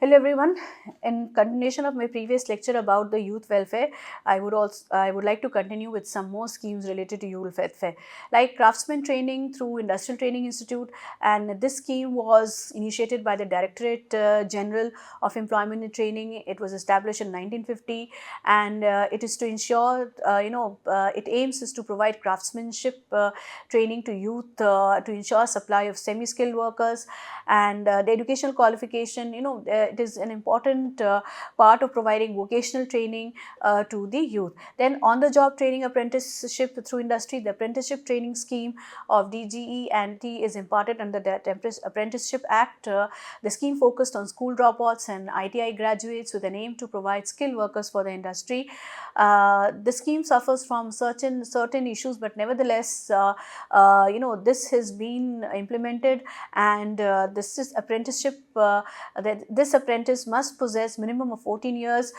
Hello everyone. In continuation of my previous lecture about the youth welfare, I would like to continue with some more schemes related to youth welfare, like craftsman training through Industrial Training Institute, and this scheme was initiated by the Directorate General of Employment and Training. It was established in 1950, and it is to ensure, it aims is to provide craftsmanship training to youth to ensure supply of semi-skilled workers and the educational qualification. It is an important part of providing vocational training to the youth. Then on the job training apprenticeship through industry, the apprenticeship training scheme of DGE and T is imparted under the Apprenticeship Act. The scheme focused on school dropouts and ITI graduates with an aim to provide skilled workers for the industry. The scheme suffers from certain issues, but nevertheless, this has been implemented, and this is apprenticeship. That this apprentice must possess minimum of 14 years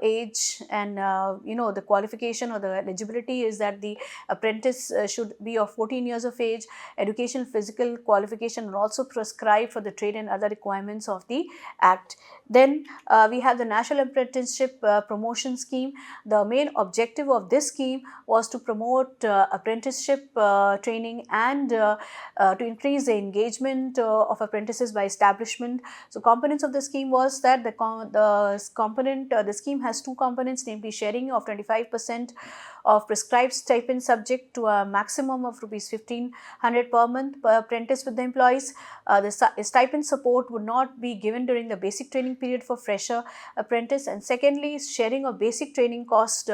age, and the qualification or the eligibility is that the apprentice should be of 14 years of age. Educational physical qualification are also prescribed for the trade and other requirements of the Act. Then we have the National Apprenticeship Promotion Scheme. The main objective of this scheme was to promote apprenticeship training and to increase the engagement of apprentices by establishment. So components of the scheme was that the scheme has two components, namely sharing of 25% of prescribed stipend subject to a maximum of rupees 1500 per month per apprentice with the employees. The stipend support would not be given during the basic training period for fresher apprentice, and secondly, sharing of basic training cost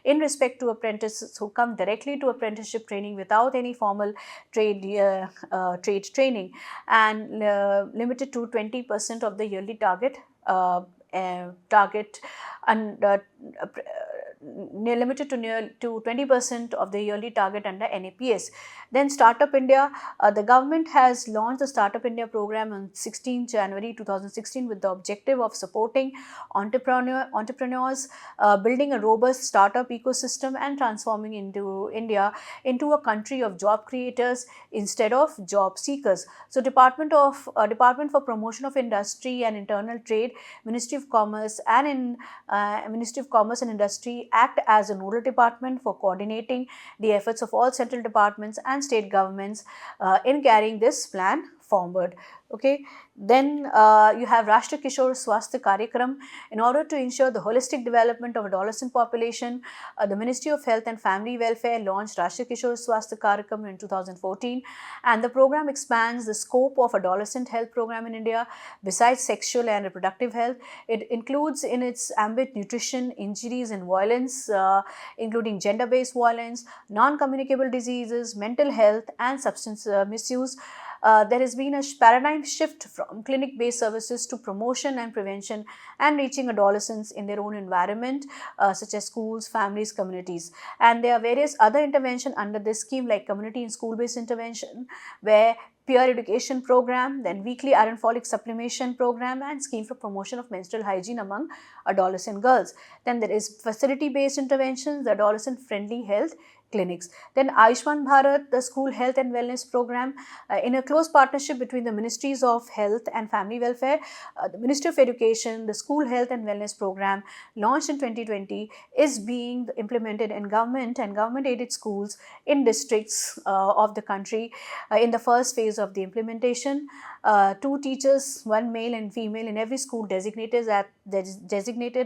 in respect to apprentices who come directly to apprenticeship training without any formal trade training, and limited to 20% of the yearly target and limited to near to 20% of the yearly target under NAPS. Then Startup India, the government has launched the Startup India program on 16 January 2016 with the objective of supporting entrepreneurs, building a robust startup ecosystem and transforming India into a country of job creators instead of job seekers. So Department for Promotion of Industry and Internal Trade, Ministry of Commerce and Industry act as a nodal department for coordinating the efforts of all central departments and state governments in carrying this plan forward. Okay, then you have Rashtriya Kishor Swasthya Karyakram. In order to ensure the holistic development of adolescent population, the Ministry of Health and Family Welfare launched Rashtriya Kishor Swasthya Karyakram in 2014, and the program expands the scope of adolescent health program in India. Besides sexual and reproductive health, it includes in its ambit nutrition, injuries and violence, including gender-based violence, non-communicable diseases, mental health and substance misuse. There has been a paradigm shift from clinic-based services to promotion and prevention and reaching adolescents in their own environment, such as schools, families, communities. And there are various other interventions under this scheme, like community and school-based intervention, where peer education program, then weekly iron folic supplementation program, and scheme for promotion of menstrual hygiene among adolescent girls. Then there is facility-based interventions, the adolescent-friendly health clinics. Then Ayushman Bharat, the school health and wellness program, in a close partnership between the Ministries of Health and Family Welfare, the Ministry of Education, the school health and wellness program launched in 2020 is being implemented in government and government aided schools in districts of the country. In the first phase of the implementation, 2 teachers, 1 male and female in every school designated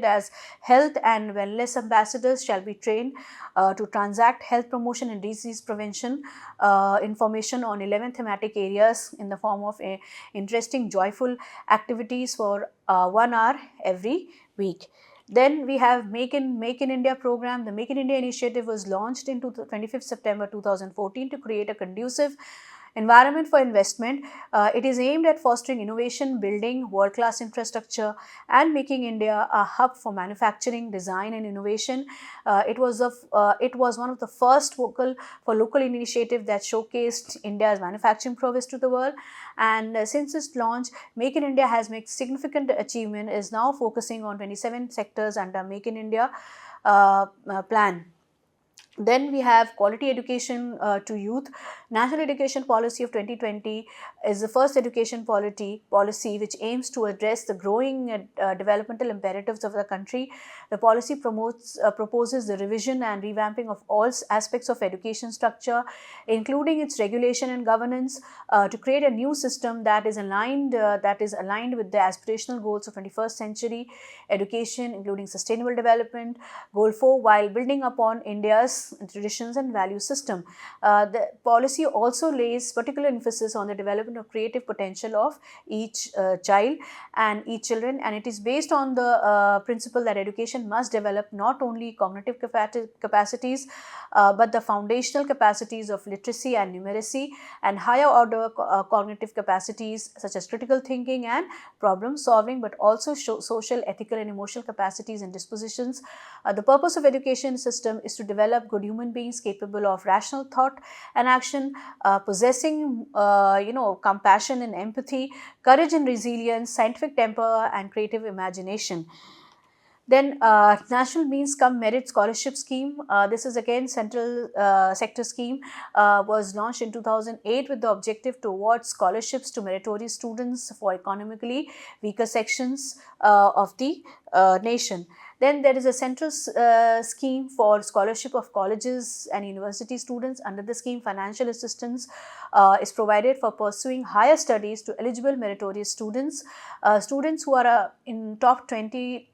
as health and wellness ambassadors shall be trained to transact health promotion and disease prevention information on 11 thematic areas in the form of interesting, joyful activities for 1 hour every week. Then we have Make in India program. The Make in India initiative was launched in 25th September 2014 to create a conducive environment for investment. It is aimed at fostering innovation, building world-class infrastructure, and making India a hub for manufacturing, design, and innovation. It was one of the first vocal for local initiative that showcased India's manufacturing prowess to the world. And since its launch, Make in India has made significant achievement. Is now focusing on 27 sectors under Make in India plan. Then we have quality education to youth. National Education Policy of 2020 is the first education policy which aims to address the growing developmental imperatives of the country. The policy proposes the revision and revamping of all aspects of education structure, including its regulation and governance, to create a new system that is aligned with the aspirational goals of 21st century education, including sustainable development. Goal 4, while building upon India's traditions and value system. The policy also lays particular emphasis on the development of creative potential of each child and each children, and it is based on the principle that education must develop not only cognitive capacities but the foundational capacities of literacy and numeracy, and higher order cognitive capacities such as critical thinking and problem solving, but also social, ethical and emotional capacities and dispositions. The purpose of education system is to develop good human beings capable of rational thought and action, possessing compassion and empathy, courage and resilience, scientific temper and creative imagination. Then National Means Come Merit Scholarship Scheme. This is again central sector scheme, was launched in 2008 with the objective to award scholarships to meritorious students for economically weaker sections of the nation. Then there is a central scheme for scholarship of colleges and university students. Under the scheme, financial assistance is provided for pursuing higher studies to eligible meritorious students. Students who are in top 20th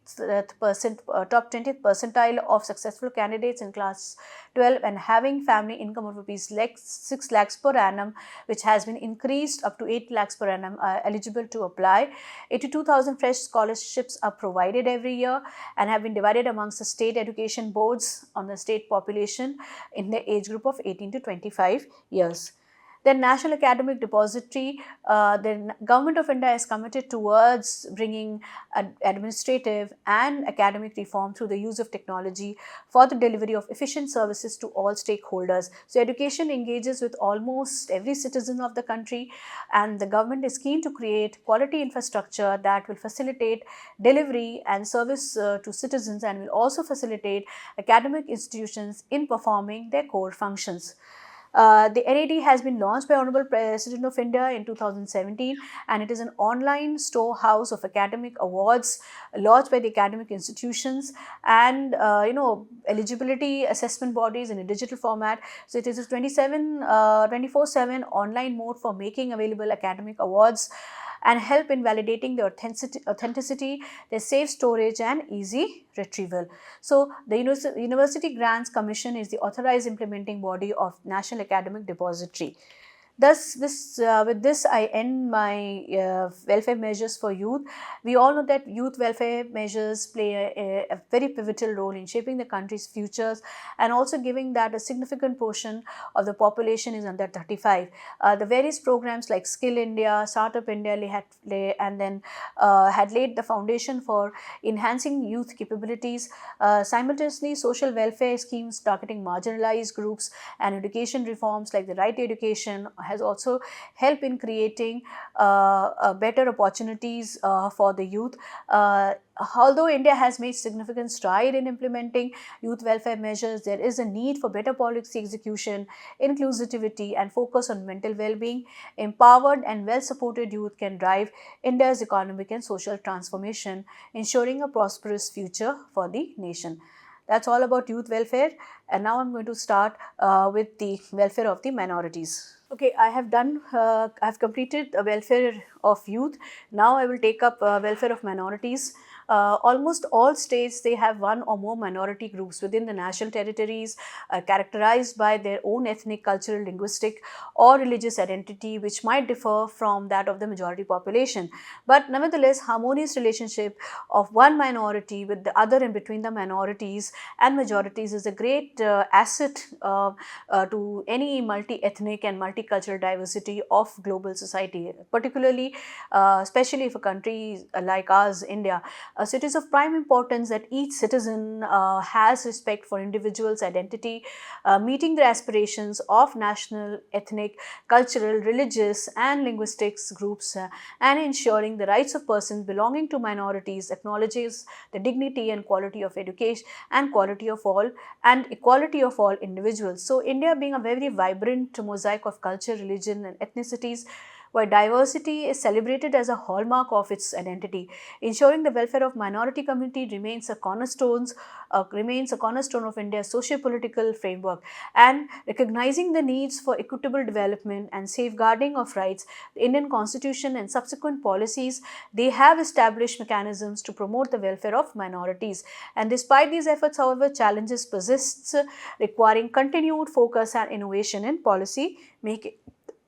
percentile of successful candidates in class 12 and having family income of rupees 6 lakhs per annum, which has been increased up to 8 lakhs per annum, are eligible to apply. 82,000 fresh scholarships are provided every year and have been divided amongst the state education boards on the state population in the age group of 18 to 25 years. Then National Academic Depository, the Government of India is committed towards bringing administrative and academic reform through the use of technology for the delivery of efficient services to all stakeholders. So education engages with almost every citizen of the country, and the government is keen to create quality infrastructure that will facilitate delivery and service to citizens, and will also facilitate academic institutions in performing their core functions. The NAD has been launched by Honorable President of India in 2017, and it is an online storehouse of academic awards launched by the academic institutions and eligibility assessment bodies in a digital format. So it is a 24/7 online mode for making available academic awards and help in validating the authenticity, their safe storage and easy retrieval. So the University Grants Commission is the authorized implementing body of National Academic Depository. Thus, with this, I end my welfare measures for youth. We all know that youth welfare measures play a very pivotal role in shaping the country's futures, and also giving that a significant portion of the population is under 35. The various programs like Skill India, Startup India had laid the foundation for enhancing youth capabilities. Simultaneously, social welfare schemes targeting marginalized groups and education reforms like the right to education has also helped in creating better opportunities for the youth. Although India has made significant stride in implementing youth welfare measures, there is a need for better policy execution, inclusivity and focus on mental well-being. Empowered and well-supported youth can drive India's economic and social transformation, ensuring a prosperous future for the nation. That's all about youth welfare, and now I'm going to start with the welfare of the minorities. Okay, I have completed the welfare of youth. Now I will take up welfare of minorities. Almost all states, they have one or more minority groups within the national territories, characterized by their own ethnic, cultural, linguistic or religious identity, which might differ from that of the majority population. But nevertheless, harmonious relationship of one minority with the other and between the minorities and majorities is a great asset to any multi-ethnic and multicultural diversity of global society, particularly especially if a country like ours, India, So it is of prime importance that each citizen has respect for individuals' identity, meeting their aspirations of national, ethnic, cultural, religious, and linguistics groups, and ensuring the rights of persons belonging to minorities, acknowledges the dignity and quality of education and quality of all and equality of all individuals. So India being a very vibrant mosaic of culture, religion, and ethnicities, where diversity is celebrated as a hallmark of its identity. Ensuring the welfare of minority community remains a cornerstone of India's socio-political framework, and recognizing the needs for equitable development and safeguarding of rights. The Indian Constitution and subsequent policies, they have established mechanisms to promote the welfare of minorities. And despite these efforts, however, challenges persist, requiring continued focus and innovation in policy making.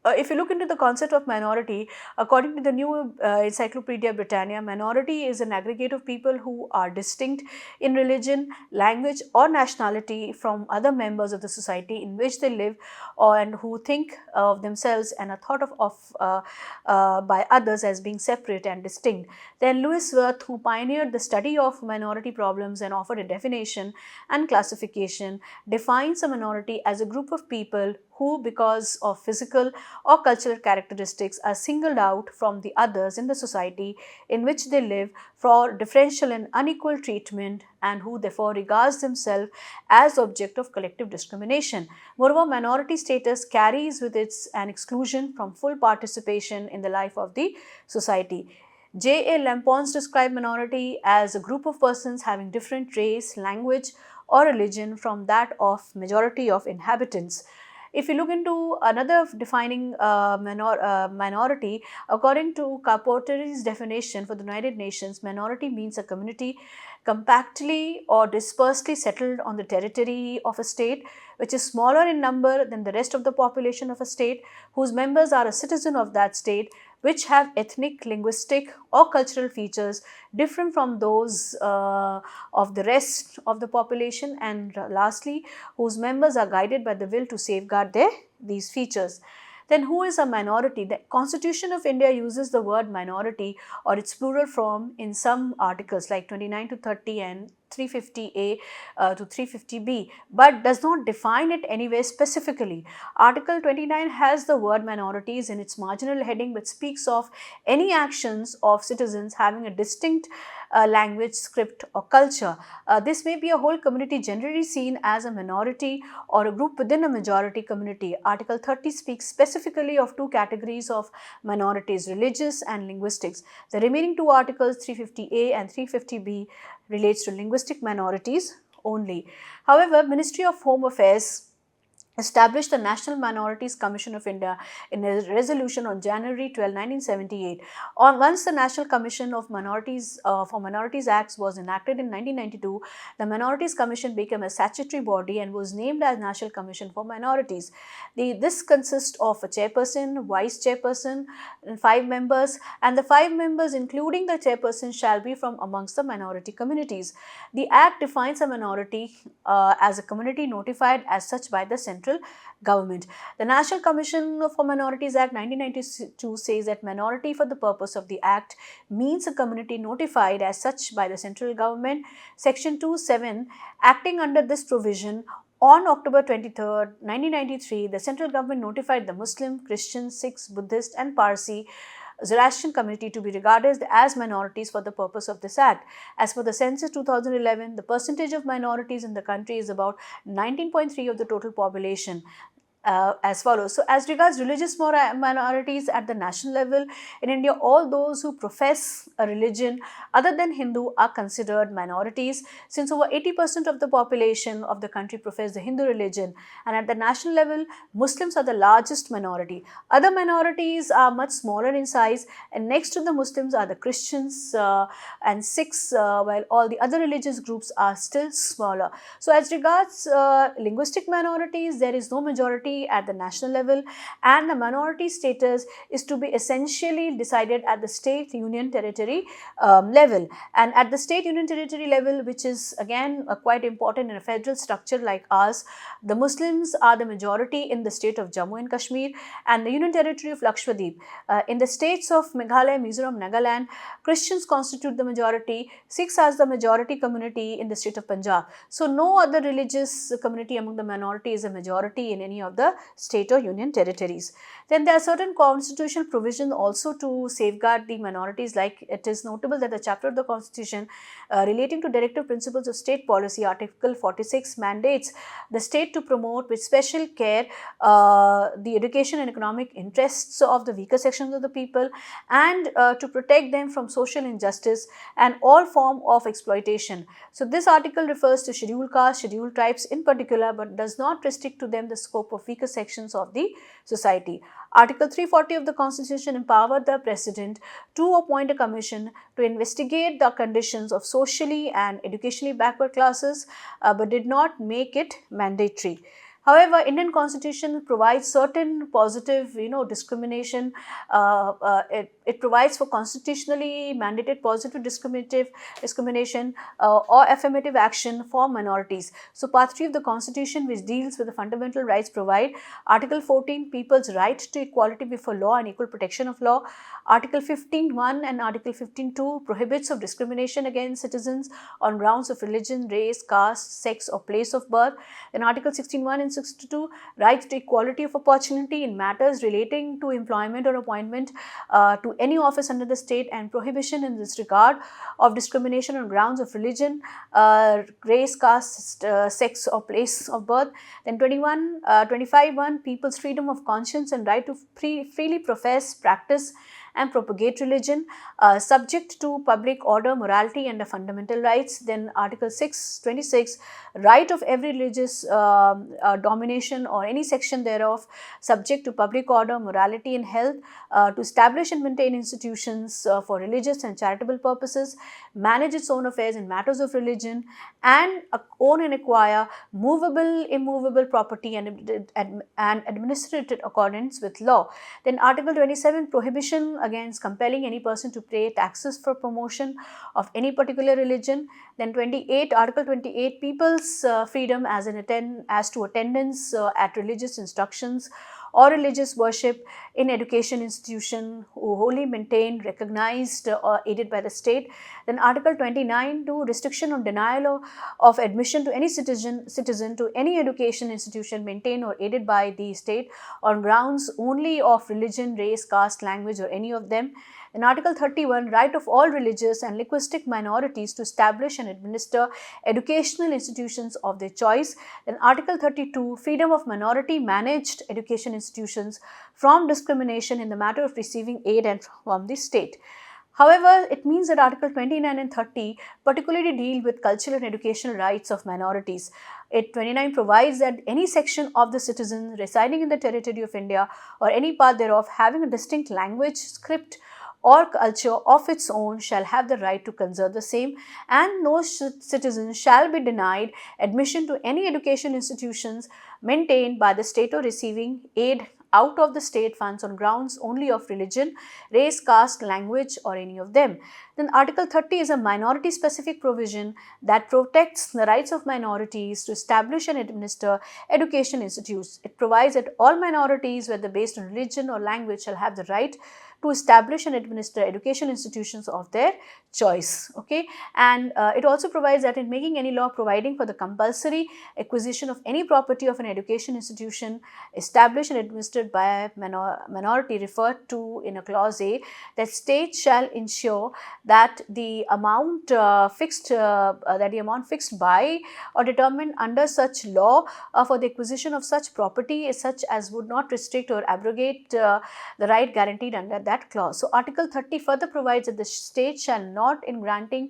If you look into the concept of minority, according to the new Encyclopedia Britannia, minority is an aggregate of people who are distinct in religion, language, or nationality from other members of the society in which they live, and who think of themselves and are thought by others as being separate and distinct. Then Lewis Wirth, who pioneered the study of minority problems and offered a definition and classification, defines a minority as a group of people who, because of physical or cultural characteristics, are singled out from the others in the society in which they live for differential and unequal treatment, and who therefore regards themselves as object of collective discrimination. Moreover, minority status carries with it an exclusion from full participation in the life of the society. J. A. Lampons described minority as a group of persons having different race, language, or religion from that of majority of inhabitants. If you look into another defining minority, according to Carpotteri's definition for the United Nations, minority means a community compactly or dispersely settled on the territory of a state, which is smaller in number than the rest of the population of a state, whose members are a citizen of that state, which have ethnic, linguistic, or cultural features different from those of the rest of the population, and lastly, whose members are guided by the will to safeguard these features. Then who is a minority? The Constitution of India uses the word minority or its plural form in some articles like 29 to 30 and 350A to 350B, but does not define it anywhere specifically. Article 29 has the word minorities in its marginal heading, but speaks of any actions of citizens having a distinct language, script, or culture. This may be a whole community generally seen as a minority or a group within a majority community. Article 30 speaks specifically of two categories of minorities, religious and linguistics. The remaining two articles, 350A and 350B, relates to linguistic minorities only. However, Ministry of Home Affairs established the National Minorities Commission of India in a resolution on January 12, 1978. Once the National Commission of Minorities for Minorities Acts was enacted in 1992, the Minorities Commission became a statutory body and was named as National Commission for Minorities. This consists of a chairperson, vice chairperson, and 5 members, and the 5 members, including the chairperson, shall be from amongst the minority communities. The Act defines a minority as a community notified as such by the central government. The National Commission for Minorities Act 1992 says that minority for the purpose of the Act means a community notified as such by the central government. Section 2(7), acting under this provision, on October 23, 1993, the central government notified the Muslim, Christian, Sikhs, Buddhist, and Parsi Zoroastrian community to be regarded as minorities for the purpose of this Act. As per the census 2011, the percentage of minorities in the country is about 19.3% of the total population. As follows. So, as regards religious minorities at the national level in India, all those who profess a religion other than Hindu are considered minorities, since over 80% of the population of the country profess the Hindu religion, and at the national level, Muslims are the largest minority. Other minorities are much smaller in size, and next to the Muslims are the Christians and Sikhs, while all the other religious groups are still smaller. So, as regards linguistic minorities, there is no majority majority at the national level, and the minority status is to be essentially decided at the state, union, territory level. And at the state, union, territory level, which is again quite important in a federal structure like ours, the Muslims are the majority in the state of Jammu and Kashmir and the union territory of Lakshadweep. In the states of Meghalaya, Mizoram, Nagaland, Christians constitute the majority, Sikhs as the majority community in the state of Punjab. So no other religious community among the minority is a majority in any of the state or union territories. Then there are certain constitutional provisions also to safeguard the minorities, like it is notable that the chapter of the constitution relating to directive principles of state policy, article 46, mandates the state to promote with special care the education and economic interests of the weaker sections of the people, and to protect them from social injustice and all form of exploitation. So this article refers to scheduled castes, scheduled tribes in particular, but does not restrict to them the scope of weaker sections of the society. Article 340 of the Constitution empowered the President to appoint a commission to investigate the conditions of socially and educationally backward classes, but did not make it mandatory. However, Indian Constitution provides certain positive, discrimination. It provides for constitutionally mandated positive discrimination or affirmative action for minorities. So, Part 3 of the Constitution, which deals with the fundamental rights, provide Article 14, people's right to equality before law and equal protection of law. Article 15(1) and Article 15(2) prohibits of discrimination against citizens on grounds of religion, race, caste, sex, or place of birth. Then Article 16(1) and 62, right to equality of opportunity in matters relating to employment or appointment to any office under the state, and prohibition in this regard of discrimination on grounds of religion, race, caste, sex, or place of birth. Then 25(1), people's freedom of conscience and right to freely profess, practice, and propagate religion, subject to public order, morality, and the fundamental rights. Then Article 26, right of every religious domination or any section thereof, subject to public order, morality, and health, to establish and maintain institutions for religious and charitable purposes, manage its own affairs in matters of religion, and own and acquire movable, immovable property, and administer it in accordance with law. Then Article 27, prohibition against compelling any person to pay taxes for promotion of any particular religion. Then 28, Article 28, people's freedom as to attendance at religious instructions or religious worship in education institution wholly maintained, recognized, or aided by the state. Then Article 29, to restriction on denial of admission to any citizen to any education institution maintained or aided by the state on grounds only of religion, race, caste, language, or any of them. In Article 31, right of all religious and linguistic minorities to establish and administer educational institutions of their choice. Then Article 32, freedom of minority managed education institutions from discrimination in the matter of receiving aid and from the state. However, it means that Article 29 and 30 particularly deal with cultural and educational rights of minorities. 29 provides that any section of the citizen residing in the territory of India or any part thereof having a distinct language, script, or culture of its own shall have the right to conserve the same, and no citizen shall be denied admission to any education institutions maintained by the state or receiving aid out of the state funds on grounds only of religion, race, caste, language, or any of them. Then Article 30 is a minority specific provision that protects the rights of minorities to establish and administer education institutes. It provides that all minorities, whether based on religion or language, shall have the right to establish and administer education institutions of their choice. Okay, and it also provides that in making any law providing for the compulsory acquisition of any property of an education institution established and administered by a minority referred to in a clause A, that state shall ensure that the amount fixed by or determined under such law for the acquisition of such property is such as would not restrict or abrogate the right guaranteed under that clause. So, Article 30 further provides that the state shall not, in granting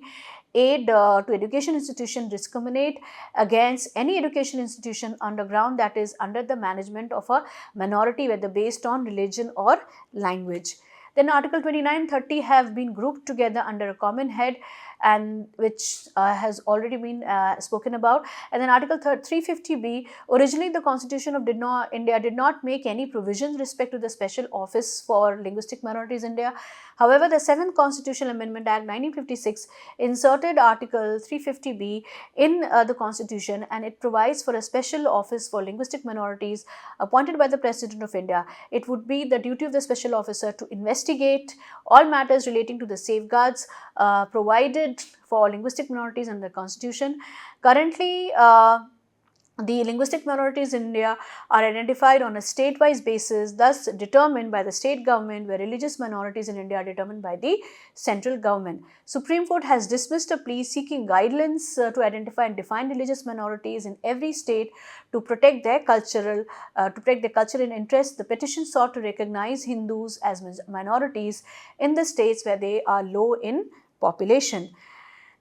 aid to education institution, discriminate against any education institution on the ground that is under the management of a minority, whether based on religion or language. Then Article 29 and 30 have been grouped together under a common head, and which has already been spoken about. And then Article 350B, originally the Constitution of India did not make any provisions respect to the special office for linguistic minorities in India. However, the 7th Constitutional Amendment Act 1956 inserted Article 350B in the Constitution, and it provides for a special office for linguistic minorities appointed by the President of India. It would be the duty of the special officer to investigate all matters relating to the safeguards provided for linguistic minorities under the Constitution. Currently, the linguistic minorities in India are identified on a state-wise basis, thus determined by the state government, where religious minorities in India are determined by the central government. Supreme Court has dismissed a plea seeking guidelines to identify and define religious minorities in every state to protect their cultural interests. The petition sought to recognize Hindus as minorities in the states where they are low in population.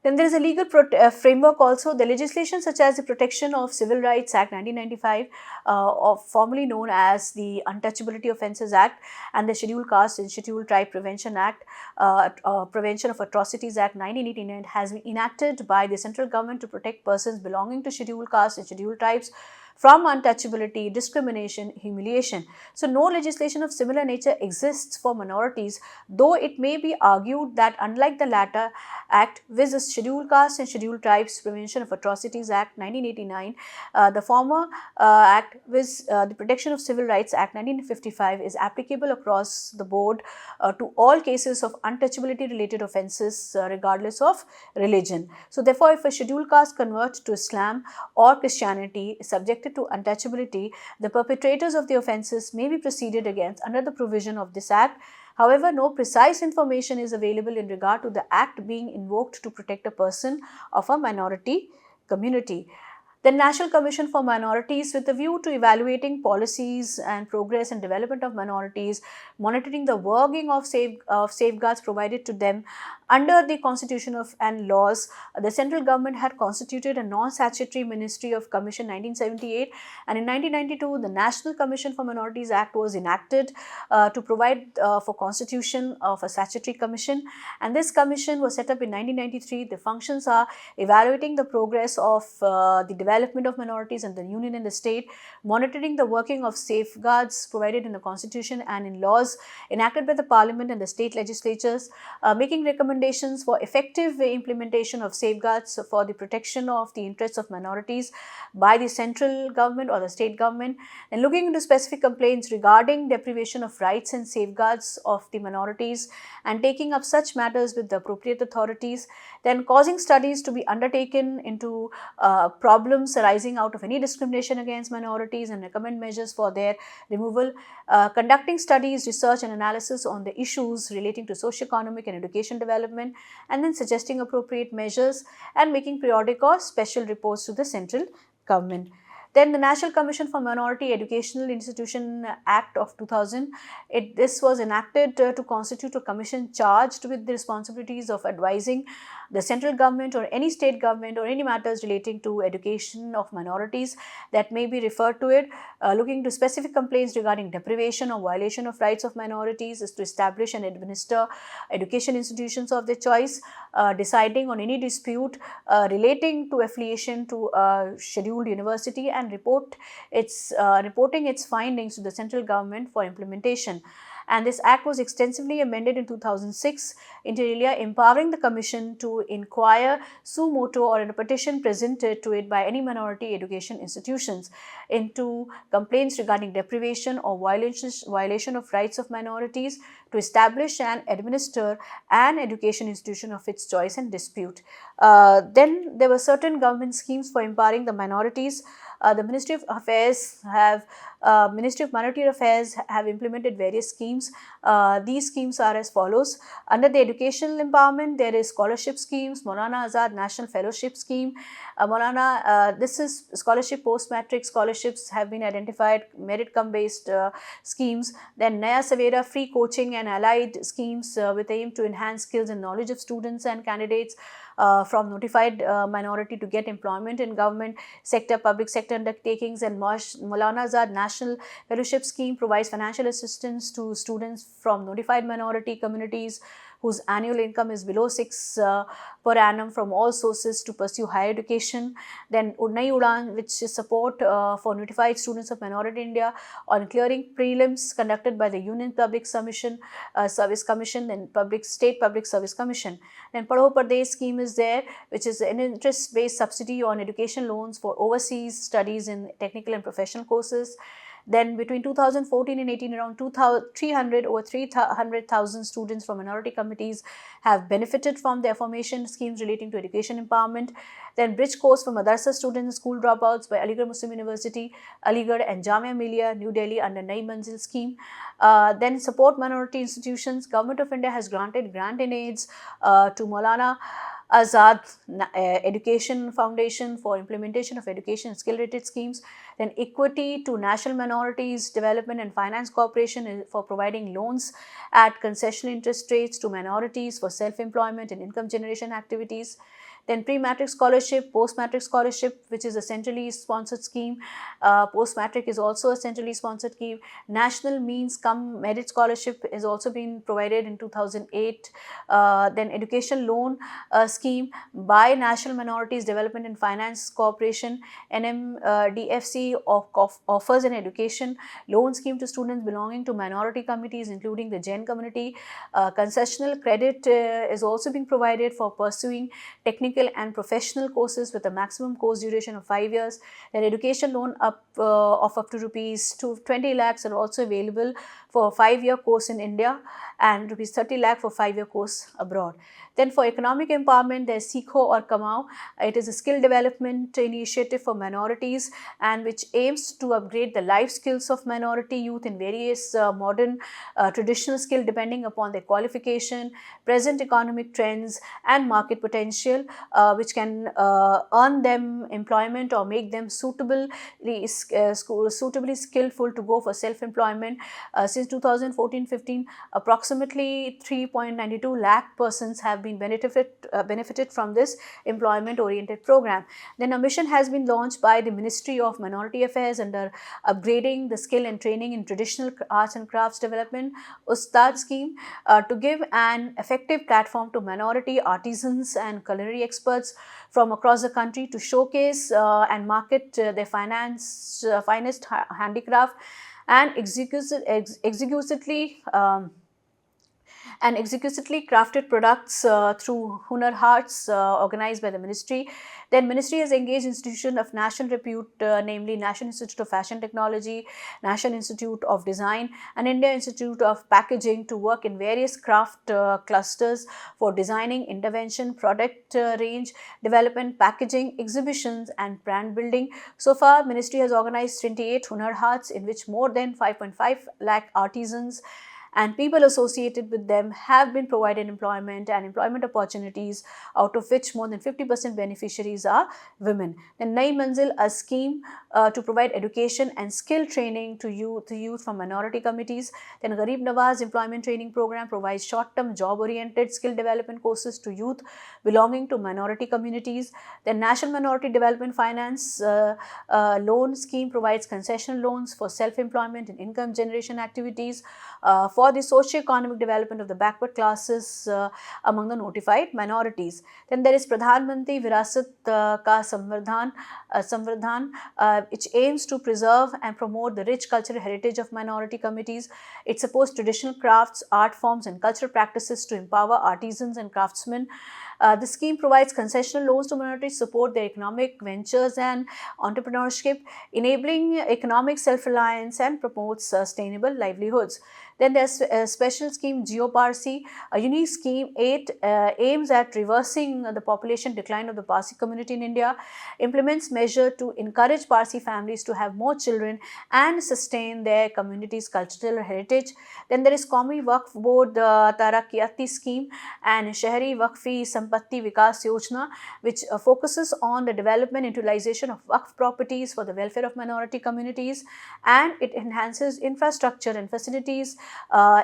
Then there is a legal framework also. The legislation such as the Protection of Civil Rights Act 1995, formerly known as the Untouchability Offences Act, and the Scheduled Caste and Scheduled Tribe Prevention Act, Prevention of Atrocities Act 1989, has been enacted by the central government to protect persons belonging to Scheduled Caste and Scheduled Tribes from untouchability, discrimination, humiliation. So, no legislation of similar nature exists for minorities, though it may be argued that unlike the latter Act, viz. The Scheduled Caste and Scheduled Tribes Prevention of Atrocities Act 1989, the former Act, viz. The Protection of Civil Rights Act 1955, is applicable across the board to all cases of untouchability related offences regardless of religion. So, therefore, if a scheduled caste converts to Islam or Christianity is subjected to untouchability, the perpetrators of the offences may be proceeded against under the provision of this Act. However, no precise information is available in regard to the Act being invoked to protect a person of a minority community. The National Commission for Minorities, with a view to evaluating policies and progress and development of minorities, monitoring the working of safeguards provided to them under the Constitution and laws, the central government had constituted a non-statutory Ministry of Commission 1978, and in 1992 the National Commission for Minorities Act was enacted to provide for constitution of a statutory commission, and this commission was set up in 1993. The functions are evaluating the progress of the development of minorities in the union and the state, monitoring the working of safeguards provided in the Constitution and in laws enacted by the Parliament and the state legislatures, making recommendations for effective implementation of safeguards for the protection of the interests of minorities by the central government or the state government, and looking into specific complaints regarding deprivation of rights and safeguards of the minorities and taking up such matters with the appropriate authorities, then causing studies to be undertaken into problems arising out of any discrimination against minorities and recommend measures for their removal, conducting studies, research and analysis on the issues relating to socio-economic and education development, and then suggesting appropriate measures and making periodic or special reports to the central government. Then the National Commission for Minority Educational Institution Act of 2000, this was enacted to constitute a commission charged with the responsibilities of advising the central government or any state government or any matters relating to education of minorities that may be referred to it, looking to specific complaints regarding deprivation or violation of rights of minorities, is to establish and administer education institutions of their choice, deciding on any dispute relating to affiliation to a scheduled university, and reporting its findings to the central government for implementation. And this act was extensively amended in 2006, inter alia empowering the commission to inquire suo motu or in a petition presented to it by any minority education institutions into complaints regarding deprivation or violation of rights of minorities, to establish and administer an education institution of its choice and dispute. Then there were certain government schemes for empowering the minorities. The Ministry of Minority Affairs have implemented various schemes. These schemes are as follows. Under the educational empowerment, there is scholarship schemes, Maulana Azad National Fellowship Scheme. This is scholarship, post-matric scholarships have been identified, merit-cum-based schemes. Then Naya Savera free coaching and allied schemes with aim to enhance skills and knowledge of students and candidates from notified minority to get employment in government sector, public sector undertakings. And Maulana Azad National Fellowship Scheme provides financial assistance to students from notified minority communities whose annual income is below 6 per annum from all sources to pursue higher education. Then Udnai Udan, which is support for notified students of Minority India on clearing prelims conducted by the Union Public Service Commission, then State Public Service Commission. Then Padho Pardesh scheme is there, which is an interest-based subsidy on education loans for overseas studies in technical and professional courses. Then between 2014 and 18, around 300,000 students from minority communities have benefited from the affirmation schemes relating to education empowerment. Then bridge course for madrasa students and school dropouts by Aligarh Muslim University, Aligarh and Jamia Millia, New Delhi under Nai Manzil scheme. Then support minority institutions. Government of India has granted grant and aids to Maulana Azad Education Foundation for implementation of education and skill-related schemes. Then equity to National Minorities Development and Finance Corporation for providing loans at concessional interest rates to minorities for self-employment and income generation activities. Then pre-matric scholarship, post-matric scholarship, which is a centrally sponsored scheme. Post-matric is also a centrally sponsored scheme. National means cum merit scholarship is also been provided in 2008. Then education loan scheme by National Minorities Development and Finance Corporation, NMDFC, offers an education loan scheme to students belonging to minority communities, including the Jain community. Concessional credit is also being provided for pursuing technical and professional courses with a maximum course duration of 5 years. Then education loan of up to rupees 20 lakhs are also available for a 5-year course in India and rupees 30 lakh for 5-year course abroad. Then for economic empowerment, there is Sikho or Kamao. It is a skill development initiative for minorities and which aims to upgrade the life skills of minority youth in various modern traditional skill depending upon their qualification, present economic trends and market potential, which can earn them employment or make them suitably skillful to go for self-employment. Since 2014-15, approximately 3.92 lakh persons have been benefited from this employment-oriented program. Then a mission has been launched by the Ministry of Minority Affairs under upgrading the skill and training in traditional arts and crafts development, Ustad scheme, to give an effective platform to minority artisans and culinary experts from across the country to showcase and market their finest handicraft and exquisitely crafted products through Hunar Haats organized by the ministry. Then ministry has engaged institutions of national repute, namely National Institute of Fashion Technology, National Institute of Design and India Institute of Packaging to work in various craft clusters for designing, intervention, product range, development, packaging, exhibitions and brand building. So far, ministry has organized 28 Hunar Haats in which more than 5.5 lakh artisans and people associated with them have been provided employment and employment opportunities, out of which more than 50% beneficiaries are women. Then Nai Manzil, a scheme to provide education and skill training to youth from minority communities. Then Garib Nawaz Employment Training Program provides short-term job-oriented skill development courses to youth belonging to minority communities. Then National Minority Development Finance Loan Scheme provides concessional loans for self-employment and income generation activities for the socio-economic development of the backward classes among the notified minorities. Then there is Pradhan Mantri Virasat Ka Samvardhan, which aims to preserve and promote the rich cultural heritage of minority communities. It supports traditional crafts, art forms and cultural practices to empower artisans and craftsmen. The scheme provides concessional loans to minorities, support their economic ventures and entrepreneurship, enabling economic self-reliance and promotes sustainable livelihoods. Then there's a special scheme Geo-Parsi, a unique scheme. Aims at reversing the population decline of the Parsi community in India, implements measures to encourage Parsi families to have more children and sustain their community's cultural heritage. Then there is Qaumi Waqf Board Taraqqiyati scheme and Shahri Waqfi Sampatti Vikas Yojana, which focuses on the development and utilization of Waqf properties for the welfare of minority communities, and it enhances infrastructure and facilities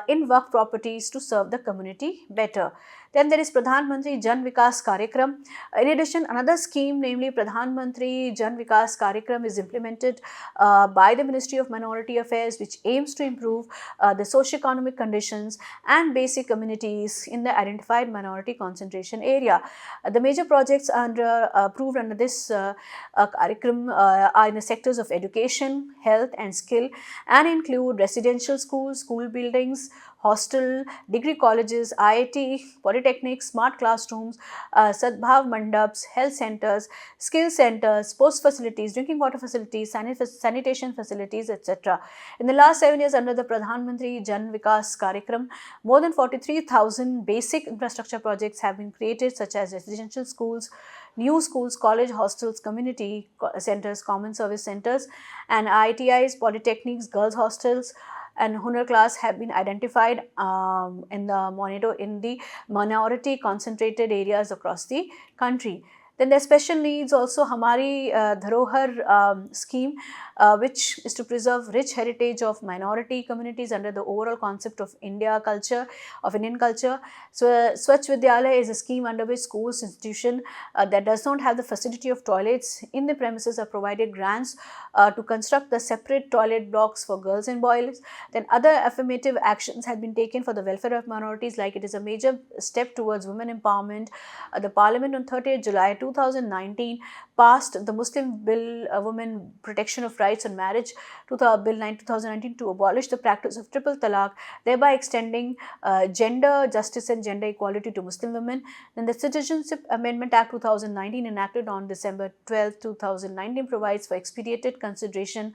in Waqf properties to serve the community better. Then there is Pradhan Mantri Jan Vikas Karyakram. In addition, another scheme, namely Pradhan Mantri Jan Vikas Karyakram, is implemented by the Ministry of Minority Affairs, which aims to improve the socio-economic conditions and basic amenities in the identified minority concentration area. The major projects approved under this Karyakram are in the sectors of education, health and skill, and include residential schools, school buildings, hostel, degree colleges, IIT, polytechnics, smart classrooms, Sadbhav Mandaps, health centers, skill centers, sports facilities, drinking water facilities, sanitation facilities, etc. In the last 7 years under the Pradhan Mantri Jan Vikas Karyakram, more than 43,000 basic infrastructure projects have been created, such as residential schools, new schools, college hostels, community centers, common service centers, and IITIs, polytechnics, girls hostels, and Hunar class have been identified in the minority concentrated areas across the country. Then there's special needs also, Hamari Dharohar scheme, which is to preserve rich heritage of minority communities under the overall concept of Indian culture. So Swachh Vidyalaya is a scheme under which schools, institution that does not have the facility of toilets in the premises are provided grants to construct the separate toilet blocks for girls and boys. Then other affirmative actions have been taken for the welfare of minorities, like it is a major step towards women empowerment. The Parliament on 30th July 2019 passed the Muslim Bill, Women Protection of Rights on Marriage, Bill 9 2019, to abolish the practice of triple talaq, thereby extending gender justice and gender equality to Muslim women. Then the Citizenship Amendment Act 2019, enacted on December 12, 2019, provides for expedited consideration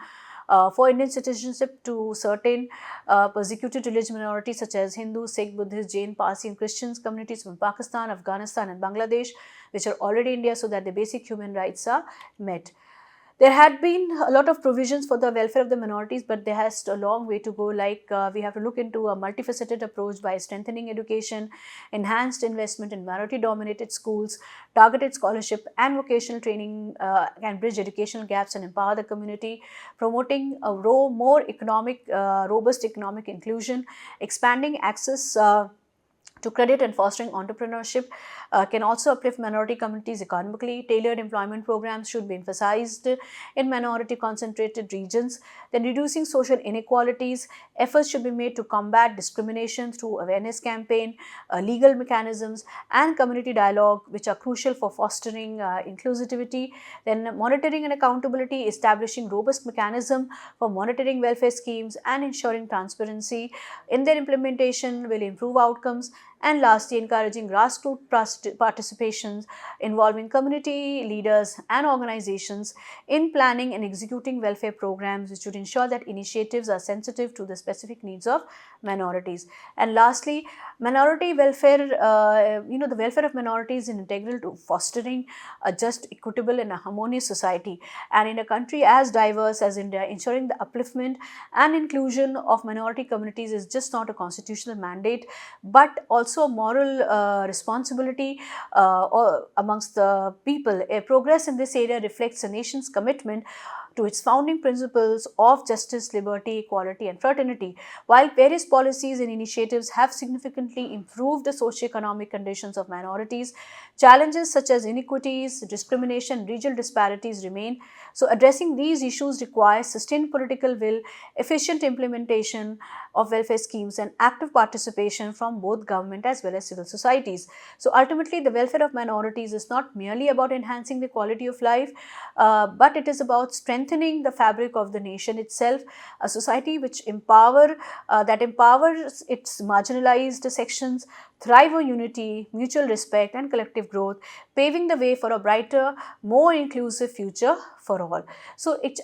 for Indian citizenship to certain persecuted religious minorities such as Hindu, Sikh, Buddhist, Jain, Parsi and Christians communities from Pakistan, Afghanistan and Bangladesh, which are already India, so that the basic human rights are met. There had been a lot of provisions for the welfare of the minorities, but there has a long way to go. Like we have to look into a multifaceted approach by strengthening education, enhanced investment in minority-dominated schools, targeted scholarship and vocational training can bridge educational gaps and empower the community, promoting a more robust economic inclusion, expanding access to credit and fostering entrepreneurship can also uplift minority communities economically. Tailored employment programs should be emphasized in minority concentrated regions. Then reducing social inequalities, efforts should be made to combat discrimination through awareness campaign, legal mechanisms and community dialogue, which are crucial for fostering inclusivity. Then monitoring and accountability, establishing robust mechanism for monitoring welfare schemes and ensuring transparency in their implementation will improve outcomes. And lastly, encouraging grassroots participations involving community leaders and organizations in planning and executing welfare programs, which should ensure that initiatives are sensitive to the specific needs of minorities. And lastly, minority welfare, the welfare of minorities is integral to fostering a just, equitable and a harmonious society. And in a country as diverse as India, ensuring the upliftment and inclusion of minority communities is just not a constitutional mandate, but also a moral responsibility amongst the people. A progress in this area reflects a nation's commitment to its founding principles of justice, liberty, equality and fraternity. While various policies and initiatives have significantly improved the socio-economic conditions of minorities, challenges such as inequities, discrimination, regional disparities remain. So addressing these issues requires sustained political will, efficient implementation of welfare schemes and active participation from both government as well as civil societies. So ultimately, the welfare of minorities is not merely about enhancing the quality of life, but it is about strengthening the fabric of the nation itself, a society which empowers its marginalized sections, thrive on unity, mutual respect and collective growth, paving the way for a brighter, more inclusive future for all. So it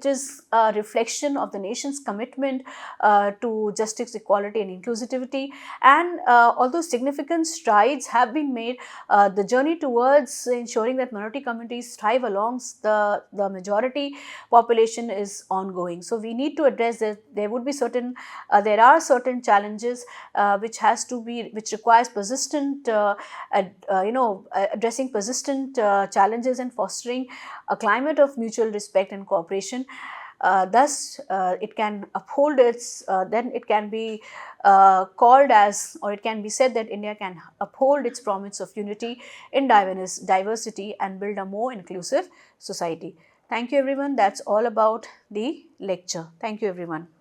is a reflection of the nation's commitment to justice, equality and inclusivity. And although significant strides have been made, the journey towards ensuring that minority communities thrive alongst the majority population is ongoing. So we need to address that. There are certain challenges which requires persistent addressing persistent challenges and fostering a climate of mutual respect and cooperation. Thus, it can uphold its, then it can be called as, or it can be said that India can uphold its promise of unity in diversity and build a more inclusive society. Thank you everyone. That's all about the lecture. Thank you everyone.